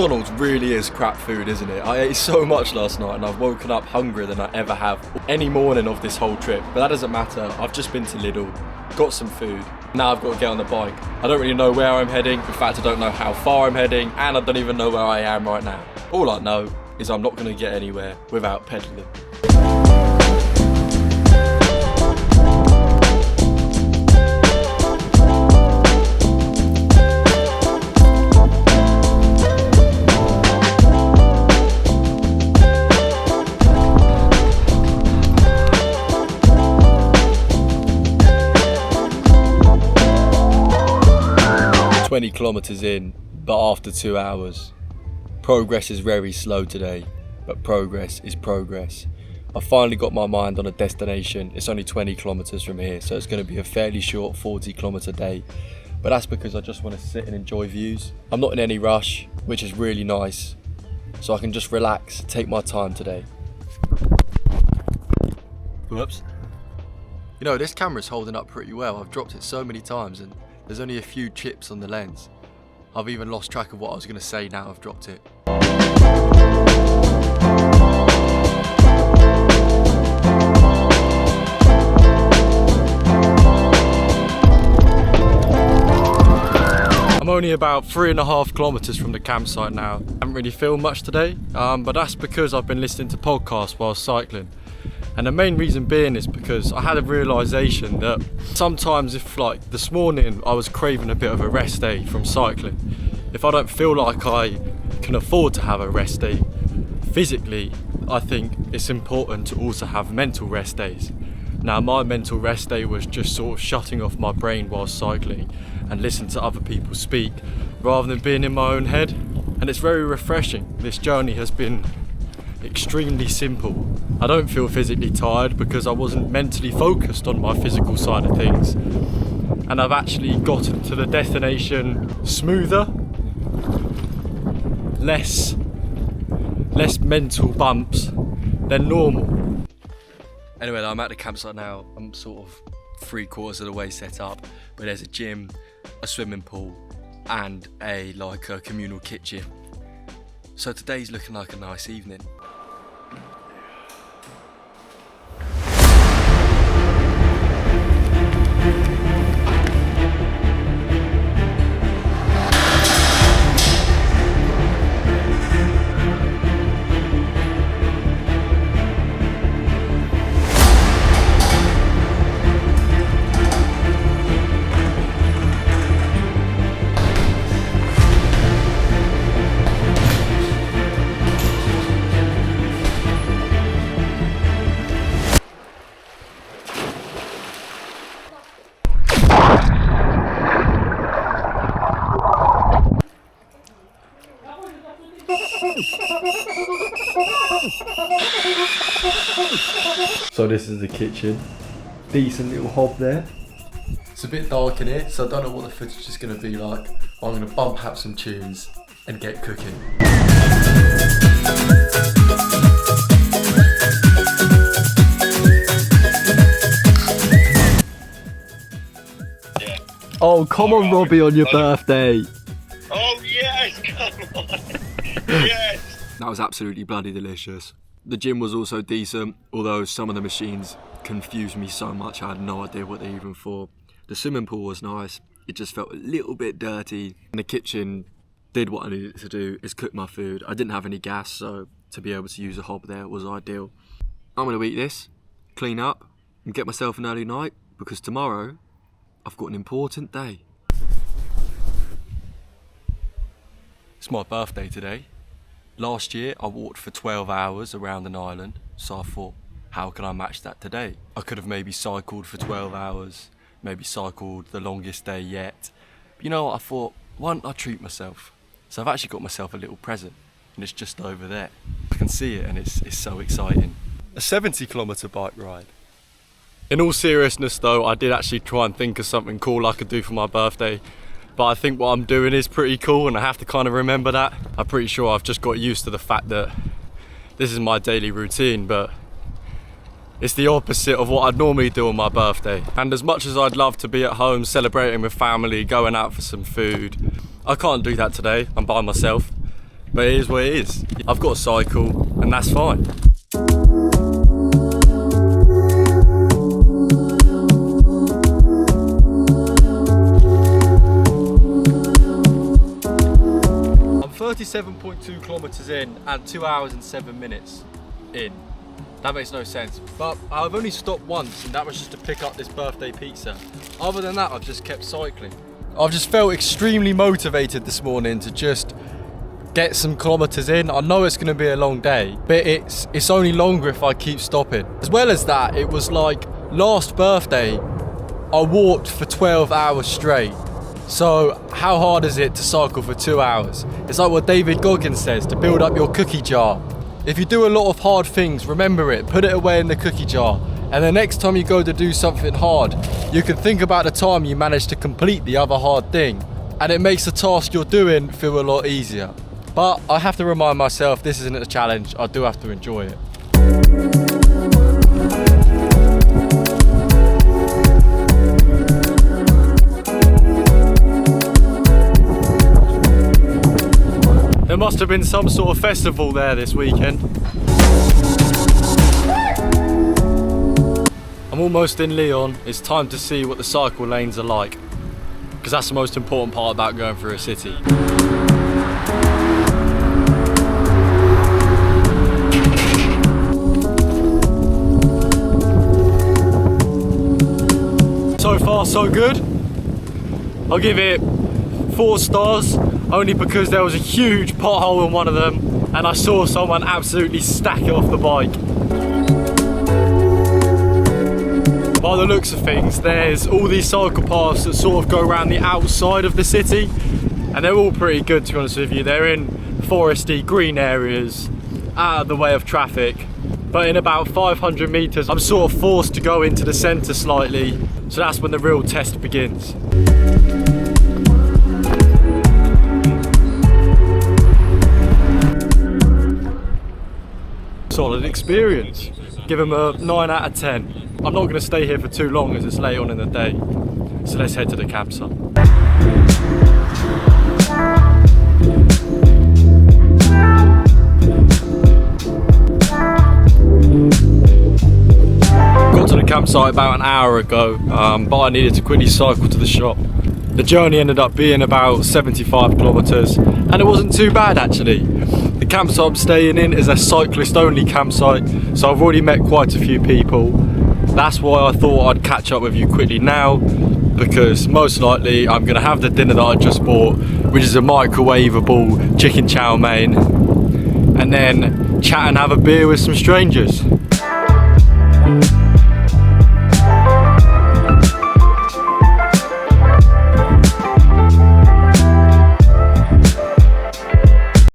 McDonald's really is crap food, isn't it? I ate so much last night and I've woken up hungrier than I ever have any morning of this whole trip. But that doesn't matter. I've just been to Lidl, got some food. Now I've got to get on the bike. I don't really know where I'm heading. In fact, I don't know how far I'm heading, and I don't even know where I am right now. All I know is I'm not going to get anywhere without pedaling. 20 kilometers in, but after 2 hours. Progress is very slow today, but progress is progress. I finally got my mind on a destination. It's only 20 kilometers from here, so it's going to be a fairly short 40 kilometer day. But that's because I just want to sit and enjoy views. I'm not in any rush, which is really nice. So I can just relax, take my time today. Whoops. You know, this camera's holding up pretty well. I've dropped it so many times and there's only a few chips on the lens. I've even lost track of what I was going to say now I've dropped it. I'm only about 3.5 kilometers from the campsite now. I haven't really filmed much today, but that's because I've been listening to podcasts while cycling. And the main reason being is because I had a realisation that sometimes if, like this morning, I was craving a bit of a rest day from cycling. If I don't feel like I can afford to have a rest day physically, I think it's important to also have mental rest days. Now, my mental rest day was just sort of shutting off my brain while cycling and listening to other people speak rather than being in my own head. And it's very refreshing. This journey has been extremely simple. I don't feel physically tired because I wasn't mentally focused on my physical side of things. And I've actually gotten to the destination smoother, less mental bumps than normal. Anyway, I'm at the campsite now. I'm sort of 3/4 of the way set up, but there's a gym, a swimming pool, and a communal kitchen. So today's looking like a nice evening. So this is the kitchen. Decent little hob there. It's a bit dark in here, so I don't know what the footage is going to be like. I'm going to bump out some tunes and get cooking. Oh, come on, Robbie, on your birthday. Oh, yes, come on. Yes. That was absolutely bloody delicious. The gym was also decent, although some of the machines confused me so much I had no idea what they're even for. The swimming pool was nice, it just felt a little bit dirty. And the kitchen did what I needed to do, is cook my food. I didn't have any gas, so to be able to use a hob there was ideal. I'm going to eat this, clean up, and get myself an early night, because tomorrow I've got an important day. It's my birthday today. Last year I walked for 12 hours around an island, so I thought, how can I match that today? I could have maybe cycled for 12 hours, maybe cycled the longest day yet. But you know what, I thought, why don't I treat myself? So I've actually got myself a little present, and it's just over there. I can see it and it's so exciting. A 70-kilometer bike ride. In all seriousness though, I did actually try and think of something cool I could do for my birthday. But I think what I'm doing is pretty cool and I have to kind of remember that. I'm pretty sure I've just got used to the fact that this is my daily routine, but it's the opposite of what I'd normally do on my birthday. And as much as I'd love to be at home celebrating with family, going out for some food, I can't do that today. I'm by myself. but it is what it is. I've got a cycle and that's fine. I'm 37.2 kilometers in and 2 hours and 7 minutes in. That makes no sense, but I've only stopped once and that was just to pick up this birthday pizza. Other than that, I've just kept cycling. I've just felt extremely motivated this morning to just get some kilometers in. I know it's gonna be a long day, but it's only longer if I keep stopping. As well as that, it was like last birthday, I walked for 12 hours straight. So how hard is it to cycle for 2 hours? It's like what David Goggins says, to build up your cookie jar. If you do a lot of hard things, remember it, put it away in the cookie jar. And the next time you go to do something hard, you can think about the time you managed to complete the other hard thing. And it makes the task you're doing feel a lot easier. But I have to remind myself this isn't a challenge, I do have to enjoy it. There must have been some sort of festival there this weekend. I'm almost in Lyon. It's time to see what the cycle lanes are like, because that's the most important part about going through a city. So far so good. I'll give it 4 stars, only because there was a huge pothole in one of them and I saw someone absolutely stack it off the bike. By the looks of things, there's all these cycle paths that sort of go around the outside of the city, and they're all pretty good, to be honest with you. They're in foresty, green areas, out of the way of traffic. But in about 500 meters, I'm sort of forced to go into the center slightly, so that's when the real test begins. Solid experience. Give them a 9 out of 10. I'm not going to stay here for too long as it's late on in the day. So let's head to the campsite. Got to the campsite about an hour ago, but I needed to quickly cycle to the shop. The journey ended up being about 75 kilometers, and it wasn't too bad actually. The campsite I'm staying in is a cyclist only campsite, so I've already met quite a few people. That's why I thought I'd catch up with you quickly now, because most likely I'm going to have the dinner that I just bought, which is a microwavable chicken chow mein, and then chat and have a beer with some strangers.